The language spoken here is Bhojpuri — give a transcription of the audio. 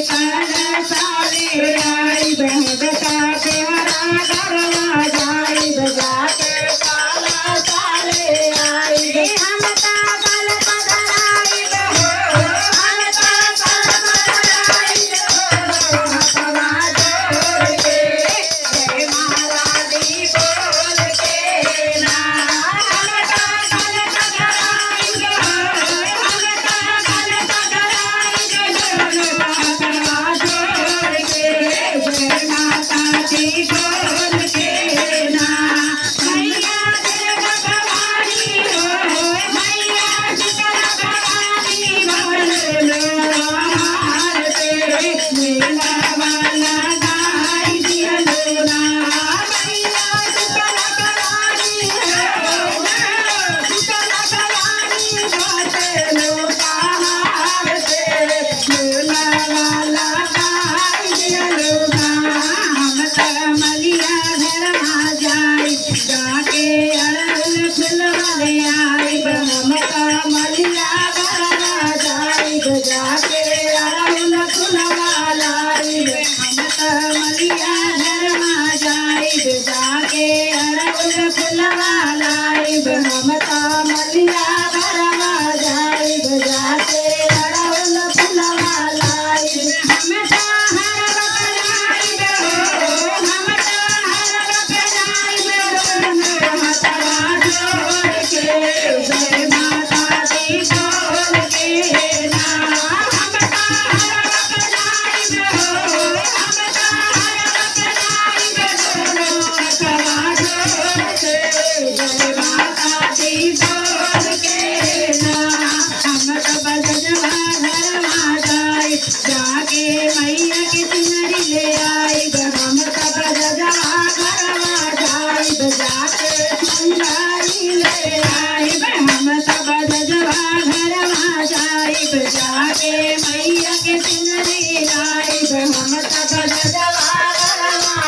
कल साले आई बहबता के हरा गरवा जाई जाके काला साले आई हमता कल पधराई हो हमता कल पधराई हो हवा जोड़ के जय माला दी बोल के ना हमता कल पधराई हो हमता कल पधराई हवा जोड़ के जय माता दी बोल के ना मैया जय भगवानी हो मैया शीतला भवानी बोल लो हमार तेरे मेला वाला गाई दिया लोना मैया शीतला भवानी हो शीतला भवानी बोल लो हमार तेरे मेला वाला गाई दिया लोना हम मलिया घर में जाई जाके अड़ल फुलवाले आई हम मलिया घर में जाई जाके अड़ल फुलवाला आई हम मलिया घर में जाई जाके अड़ल फुलवाला आई हम मलिया घर में जाई जाके अड़ल फुलवाला आई हम हर बकराई हो हम हर बकराई हो हथवा जोड़ के जय माता दी बोल के ना हम हर बकराई हो हम हर बकराई हो हथवा जोड़ के जय माता दी बोल के ना हम बजवा घर में जाई जाके मैया की चुनरी ले आई हम बजवा घर में जाई जाके चुनरी ले आई हम बजवा घर में जाई जाके मैया के चुनरी लाई हम बजवा घर में